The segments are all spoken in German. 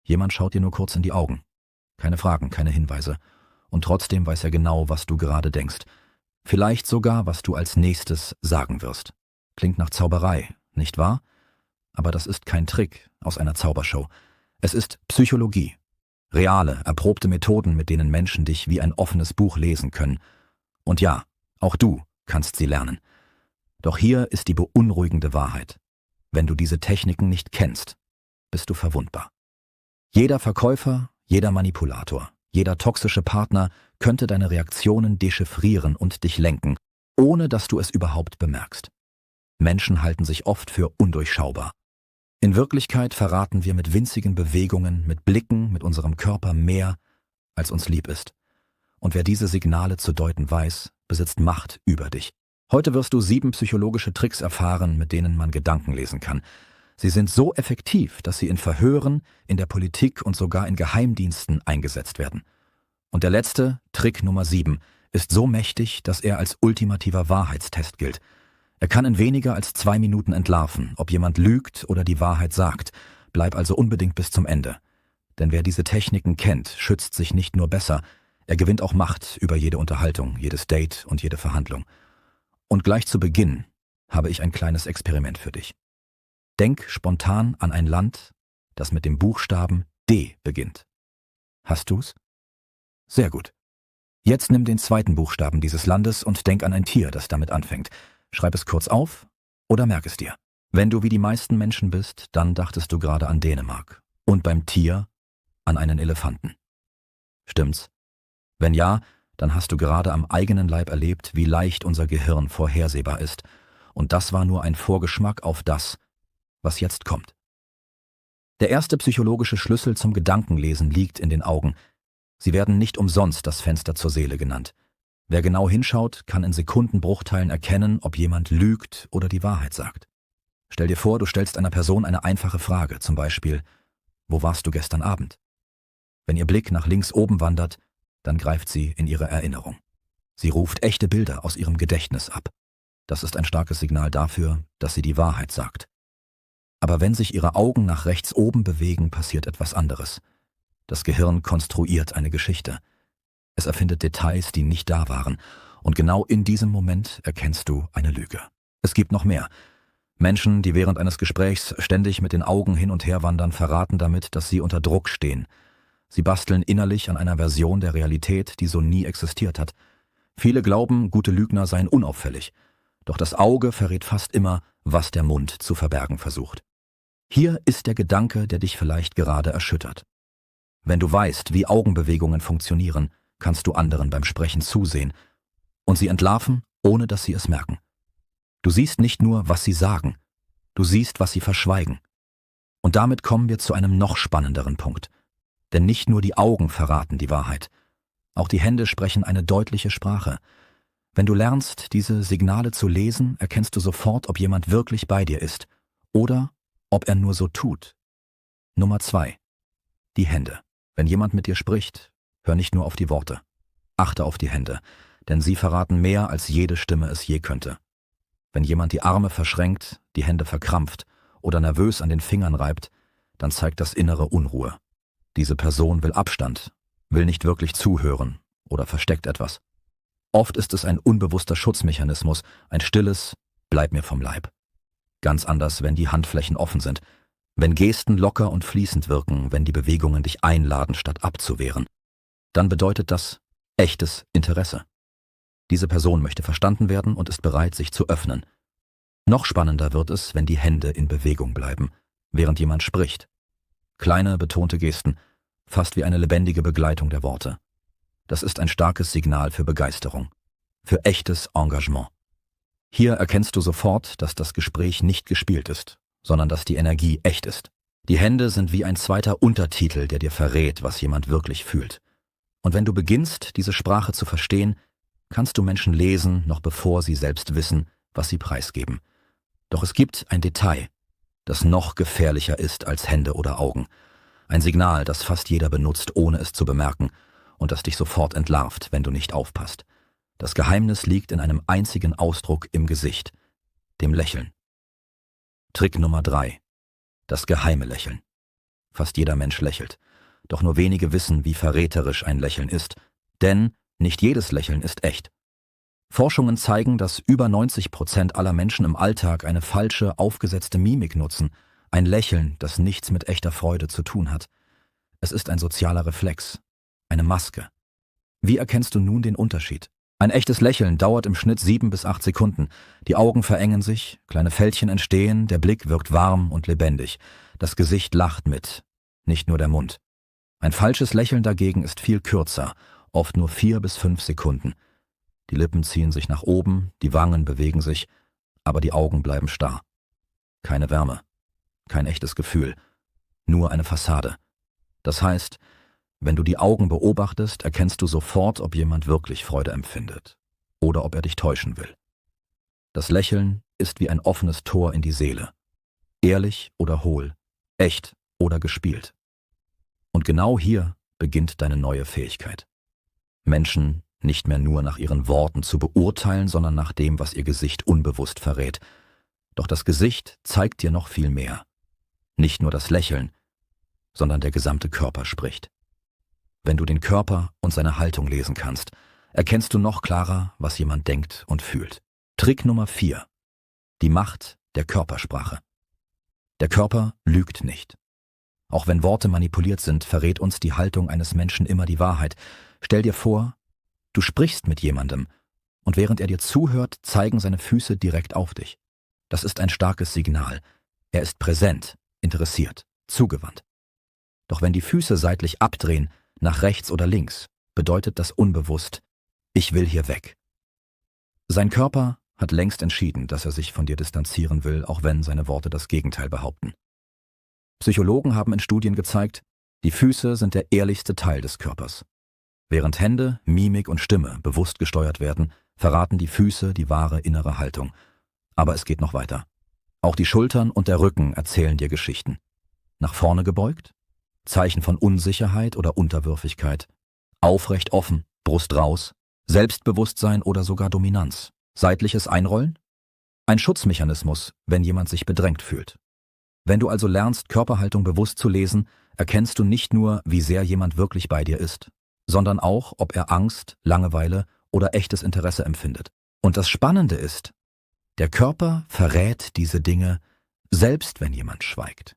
Jemand schaut dir nur kurz in die Augen. Keine Fragen, keine Hinweise. Und trotzdem weiß er genau, was du gerade denkst. Vielleicht sogar, was du als nächstes sagen wirst. Klingt nach Zauberei, nicht wahr? Aber das ist kein Trick aus einer Zaubershow. Es ist Psychologie. Reale, erprobte Methoden, mit denen Menschen dich wie ein offenes Buch lesen können. Und ja, auch du kannst sie lernen. Doch hier ist die beunruhigende Wahrheit. Wenn du diese Techniken nicht kennst, bist du verwundbar. Jeder Verkäufer, jeder Manipulator, jeder toxische Partner könnte deine Reaktionen dechiffrieren und dich lenken, ohne dass du es überhaupt bemerkst. Menschen halten sich oft für undurchschaubar. In Wirklichkeit verraten wir mit winzigen Bewegungen, mit Blicken, mit unserem Körper mehr, als uns lieb ist. Und wer diese Signale zu deuten weiß, besitzt Macht über dich. Heute wirst du 7 psychologische Tricks erfahren, mit denen man Gedanken lesen kann. Sie sind so effektiv, dass sie in Verhören, in der Politik und sogar in Geheimdiensten eingesetzt werden. Und der letzte, Trick Nummer 7, ist so mächtig, dass er als ultimativer Wahrheitstest gilt. Er kann in weniger als 2 Minuten entlarven, ob jemand lügt oder die Wahrheit sagt. Bleib also unbedingt bis zum Ende. Denn wer diese Techniken kennt, schützt sich nicht nur besser, er gewinnt auch Macht über jede Unterhaltung, jedes Date und jede Verhandlung. Und gleich zu Beginn habe ich ein kleines Experiment für dich. Denk spontan an ein Land, das mit dem Buchstaben D beginnt. Hast du's? Sehr gut. Jetzt nimm den zweiten Buchstaben dieses Landes und denk an ein Tier, das damit anfängt. Schreib es kurz auf oder merk es dir. Wenn du wie die meisten Menschen bist, dann dachtest du gerade an Dänemark. Und beim Tier an einen Elefanten. Stimmt's? Wenn ja, dann hast du gerade am eigenen Leib erlebt, wie leicht unser Gehirn vorhersehbar ist. Und das war nur ein Vorgeschmack auf das, was jetzt kommt. Der erste psychologische Schlüssel zum Gedankenlesen liegt in den Augen. Sie werden nicht umsonst das Fenster zur Seele genannt. Wer genau hinschaut, kann in Sekundenbruchteilen erkennen, ob jemand lügt oder die Wahrheit sagt. Stell dir vor, du stellst einer Person eine einfache Frage, zum Beispiel: Wo warst du gestern Abend? Wenn ihr Blick nach links oben wandert, dann greift sie in ihre Erinnerung. Sie ruft echte Bilder aus ihrem Gedächtnis ab. Das ist ein starkes Signal dafür, dass sie die Wahrheit sagt. Aber wenn sich ihre Augen nach rechts oben bewegen, passiert etwas anderes. Das Gehirn konstruiert eine Geschichte. Es erfindet Details, die nicht da waren. Und genau in diesem Moment erkennst du eine Lüge. Es gibt noch mehr. Menschen, die während eines Gesprächs ständig mit den Augen hin und her wandern, verraten damit, dass sie unter Druck stehen. Sie basteln innerlich an einer Version der Realität, die so nie existiert hat. Viele glauben, gute Lügner seien unauffällig. Doch das Auge verrät fast immer, was der Mund zu verbergen versucht. Hier ist der Gedanke, der dich vielleicht gerade erschüttert. Wenn du weißt, wie Augenbewegungen funktionieren, kannst du anderen beim Sprechen zusehen und sie entlarven, ohne dass sie es merken. Du siehst nicht nur, was sie sagen, du siehst, was sie verschweigen. Und damit kommen wir zu einem noch spannenderen Punkt. Denn nicht nur die Augen verraten die Wahrheit. Auch die Hände sprechen eine deutliche Sprache. Wenn du lernst, diese Signale zu lesen, erkennst du sofort, ob jemand wirklich bei dir ist oder ob er nur so tut. Nummer 2. Die Hände. Wenn jemand mit dir spricht, hör nicht nur auf die Worte. Achte auf die Hände, denn sie verraten mehr, als jede Stimme es je könnte. Wenn jemand die Arme verschränkt, die Hände verkrampft oder nervös an den Fingern reibt, dann zeigt das innere Unruhe. Diese Person will Abstand, will nicht wirklich zuhören oder versteckt etwas. Oft ist es ein unbewusster Schutzmechanismus, ein stilles „Bleib mir vom Leib". Ganz anders, wenn die Handflächen offen sind, wenn Gesten locker und fließend wirken, wenn die Bewegungen dich einladen, statt abzuwehren. Dann bedeutet das echtes Interesse. Diese Person möchte verstanden werden und ist bereit, sich zu öffnen. Noch spannender wird es, wenn die Hände in Bewegung bleiben, während jemand spricht. Kleine, betonte Gesten, fast wie eine lebendige Begleitung der Worte. Das ist ein starkes Signal für Begeisterung, für echtes Engagement. Hier erkennst du sofort, dass das Gespräch nicht gespielt ist, sondern dass die Energie echt ist. Die Hände sind wie ein zweiter Untertitel, der dir verrät, was jemand wirklich fühlt. Und wenn du beginnst, diese Sprache zu verstehen, kannst du Menschen lesen, noch bevor sie selbst wissen, was sie preisgeben. Doch es gibt ein Detail, das noch gefährlicher ist als Hände oder Augen. Ein Signal, das fast jeder benutzt, ohne es zu bemerken, und das dich sofort entlarvt, wenn du nicht aufpasst. Das Geheimnis liegt in einem einzigen Ausdruck im Gesicht, dem Lächeln. Trick Nummer 3. Das geheime Lächeln. Fast jeder Mensch lächelt. Doch nur wenige wissen, wie verräterisch ein Lächeln ist. Denn nicht jedes Lächeln ist echt. Forschungen zeigen, dass über 90% aller Menschen im Alltag eine falsche, aufgesetzte Mimik nutzen. Ein Lächeln, das nichts mit echter Freude zu tun hat. Es ist ein sozialer Reflex. Eine Maske. Wie erkennst du nun den Unterschied? Ein echtes Lächeln dauert im Schnitt 7 bis 8 Sekunden. Die Augen verengen sich, kleine Fältchen entstehen, der Blick wirkt warm und lebendig. Das Gesicht lacht mit, nicht nur der Mund. Ein falsches Lächeln dagegen ist viel kürzer, oft nur 4 bis 5 Sekunden. Die Lippen ziehen sich nach oben, die Wangen bewegen sich, aber die Augen bleiben starr. Keine Wärme, kein echtes Gefühl, nur eine Fassade. Das heißt, wenn du die Augen beobachtest, erkennst du sofort, ob jemand wirklich Freude empfindet oder ob er dich täuschen will. Das Lächeln ist wie ein offenes Tor in die Seele. Ehrlich oder hohl, echt oder gespielt. Und genau hier beginnt deine neue Fähigkeit. Menschen nicht mehr nur nach ihren Worten zu beurteilen, sondern nach dem, was ihr Gesicht unbewusst verrät. Doch das Gesicht zeigt dir noch viel mehr. Nicht nur das Lächeln, sondern der gesamte Körper spricht. Wenn du den Körper und seine Haltung lesen kannst, erkennst du noch klarer, was jemand denkt und fühlt. Trick Nummer 4. Die Macht der Körpersprache. Der Körper lügt nicht. Auch wenn Worte manipuliert sind, verrät uns die Haltung eines Menschen immer die Wahrheit. Stell dir vor, du sprichst mit jemandem und während er dir zuhört, zeigen seine Füße direkt auf dich. Das ist ein starkes Signal. Er ist präsent, interessiert, zugewandt. Doch wenn die Füße seitlich abdrehen, nach rechts oder links, bedeutet das unbewusst, ich will hier weg. Sein Körper hat längst entschieden, dass er sich von dir distanzieren will, auch wenn seine Worte das Gegenteil behaupten. Psychologen haben in Studien gezeigt, die Füße sind der ehrlichste Teil des Körpers. Während Hände, Mimik und Stimme bewusst gesteuert werden, verraten die Füße die wahre innere Haltung. Aber es geht noch weiter. Auch die Schultern und der Rücken erzählen dir Geschichten. Nach vorne gebeugt? Zeichen von Unsicherheit oder Unterwürfigkeit. Aufrecht offen, Brust raus, Selbstbewusstsein oder sogar Dominanz. Seitliches Einrollen? Ein Schutzmechanismus, wenn jemand sich bedrängt fühlt. Wenn du also lernst, Körperhaltung bewusst zu lesen, erkennst du nicht nur, wie sehr jemand wirklich bei dir ist, sondern auch, ob er Angst, Langeweile oder echtes Interesse empfindet. Und das Spannende ist, der Körper verrät diese Dinge, selbst wenn jemand schweigt.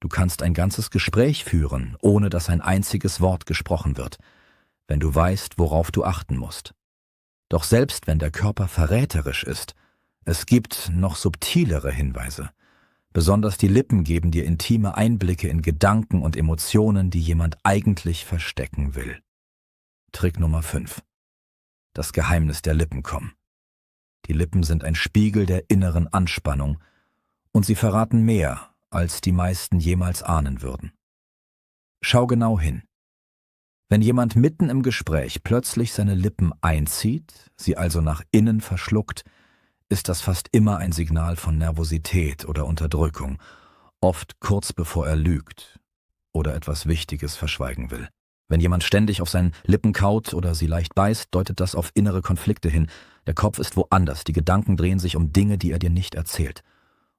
Du kannst ein ganzes Gespräch führen, ohne dass ein einziges Wort gesprochen wird, wenn du weißt, worauf du achten musst. Doch selbst wenn der Körper verräterisch ist, es gibt noch subtilere Hinweise. Besonders die Lippen geben dir intime Einblicke in Gedanken und Emotionen, die jemand eigentlich verstecken will. Trick Nummer 5. Das Geheimnis der Lippen kommen. Die Lippen sind ein Spiegel der inneren Anspannung und sie verraten mehr, als die meisten jemals ahnen würden. Schau genau hin. Wenn jemand mitten im Gespräch plötzlich seine Lippen einzieht, sie also nach innen verschluckt, ist das fast immer ein Signal von Nervosität oder Unterdrückung, oft kurz bevor er lügt oder etwas Wichtiges verschweigen will. Wenn jemand ständig auf seinen Lippen kaut oder sie leicht beißt, deutet das auf innere Konflikte hin. Der Kopf ist woanders, die Gedanken drehen sich um Dinge, die er dir nicht erzählt.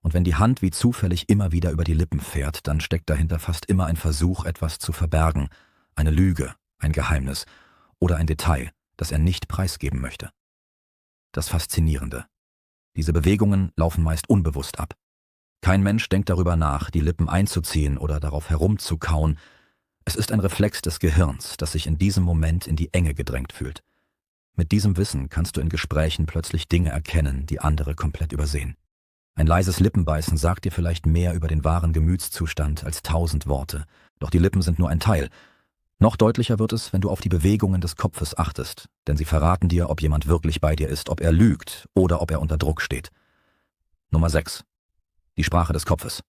Und wenn die Hand wie zufällig immer wieder über die Lippen fährt, dann steckt dahinter fast immer ein Versuch, etwas zu verbergen, eine Lüge, ein Geheimnis oder ein Detail, das er nicht preisgeben möchte. Das Faszinierende. Diese Bewegungen laufen meist unbewusst ab. Kein Mensch denkt darüber nach, die Lippen einzuziehen oder darauf herumzukauen. Es ist ein Reflex des Gehirns, das sich in diesem Moment in die Enge gedrängt fühlt. Mit diesem Wissen kannst du in Gesprächen plötzlich Dinge erkennen, die andere komplett übersehen. Ein leises Lippenbeißen sagt dir vielleicht mehr über den wahren Gemütszustand als 1000 Worte. Doch die Lippen sind nur ein Teil. Noch deutlicher wird es, wenn du auf die Bewegungen des Kopfes achtest, denn sie verraten dir, ob jemand wirklich bei dir ist, ob er lügt oder ob er unter Druck steht. Nummer 6. Die Sprache des Kopfes.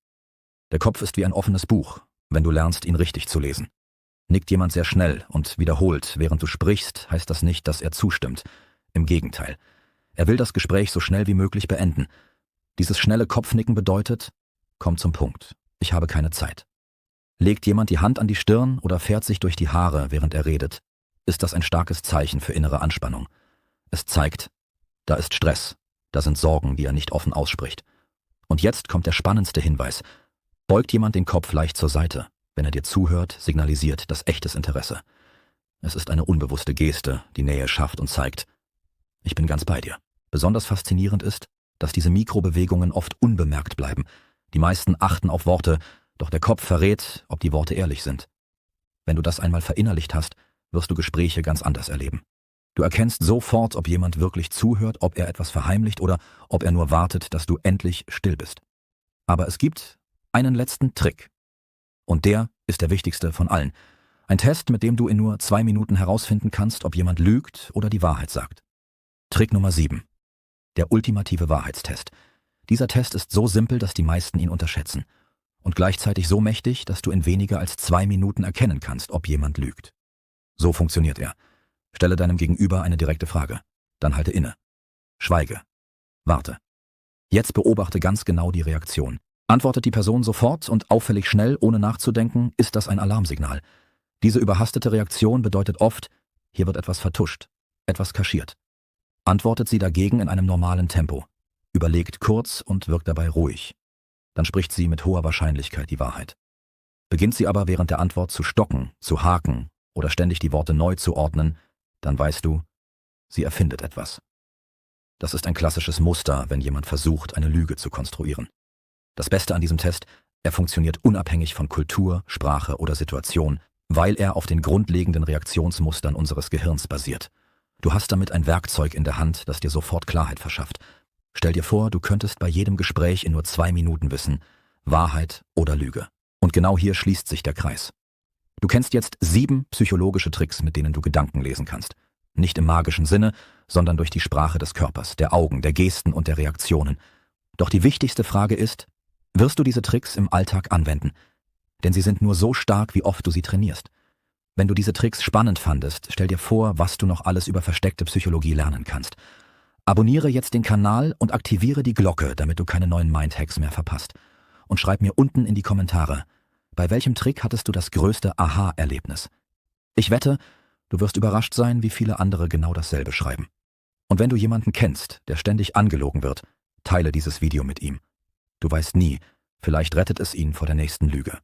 Der Kopf ist wie ein offenes Buch, wenn du lernst, ihn richtig zu lesen. Nickt jemand sehr schnell und wiederholt, während du sprichst, heißt das nicht, dass er zustimmt. Im Gegenteil. Er will das Gespräch so schnell wie möglich beenden. Dieses schnelle Kopfnicken bedeutet, komm zum Punkt, ich habe keine Zeit. Legt jemand die Hand an die Stirn oder fährt sich durch die Haare, während er redet, ist das ein starkes Zeichen für innere Anspannung. Es zeigt, da ist Stress, da sind Sorgen, die er nicht offen ausspricht. Und jetzt kommt der spannendste Hinweis. Beugt jemand den Kopf leicht zur Seite, Wenn er dir zuhört, signalisiert das echtes Interesse. Es ist eine unbewusste Geste, die Nähe schafft und zeigt: Ich bin ganz bei dir. Besonders faszinierend ist, dass diese Mikrobewegungen oft unbemerkt bleiben. Die meisten achten auf Worte, doch der Kopf verrät, ob die Worte ehrlich sind. Wenn du das einmal verinnerlicht hast, wirst du Gespräche ganz anders erleben. Du erkennst sofort, ob jemand wirklich zuhört, ob er etwas verheimlicht oder ob er nur wartet, dass du endlich still bist. Aber es gibt einen letzten Trick. Und der ist der wichtigste von allen. Ein Test, mit dem du in nur 2 Minuten herausfinden kannst, ob jemand lügt oder die Wahrheit sagt. Trick Nummer 7. Der ultimative Wahrheitstest. Dieser Test ist so simpel, dass die meisten ihn unterschätzen. Und gleichzeitig so mächtig, dass du in weniger als 2 Minuten erkennen kannst, ob jemand lügt. So funktioniert er. Stelle deinem Gegenüber eine direkte Frage. Dann halte inne. Schweige. Warte. Jetzt beobachte ganz genau die Reaktion. Antwortet die Person sofort und auffällig schnell, ohne nachzudenken, ist das ein Alarmsignal. Diese überhastete Reaktion bedeutet oft, hier wird etwas vertuscht, etwas kaschiert. Antwortet sie dagegen in einem normalen Tempo, überlegt kurz und wirkt dabei ruhig. Dann spricht sie mit hoher Wahrscheinlichkeit die Wahrheit. Beginnt sie aber während der Antwort zu stocken, zu haken oder ständig die Worte neu zu ordnen, dann weißt du, sie erfindet etwas. Das ist ein klassisches Muster, wenn jemand versucht, eine Lüge zu konstruieren. Das Beste an diesem Test: Er funktioniert unabhängig von Kultur, Sprache oder Situation, weil er auf den grundlegenden Reaktionsmustern unseres Gehirns basiert. Du hast damit ein Werkzeug in der Hand, das dir sofort Klarheit verschafft. Stell dir vor, du könntest bei jedem Gespräch in nur 2 Minuten wissen, Wahrheit oder Lüge. Und genau hier schließt sich der Kreis. Du kennst jetzt 7 psychologische Tricks, mit denen du Gedanken lesen kannst. Nicht im magischen Sinne, sondern durch die Sprache des Körpers, der Augen, der Gesten und der Reaktionen. Doch die wichtigste Frage ist: Wirst du diese Tricks im Alltag anwenden? Denn sie sind nur so stark, wie oft du sie trainierst. Wenn du diese Tricks spannend fandest, stell dir vor, was du noch alles über versteckte Psychologie lernen kannst. Abonniere jetzt den Kanal und aktiviere die Glocke, damit du keine neuen Mindhacks mehr verpasst. Und schreib mir unten in die Kommentare: Bei welchem Trick hattest du das größte Aha-Erlebnis? Ich wette, du wirst überrascht sein, wie viele andere genau dasselbe schreiben. Und wenn du jemanden kennst, der ständig angelogen wird, teile dieses Video mit ihm. Du weißt nie, vielleicht rettet es ihn vor der nächsten Lüge.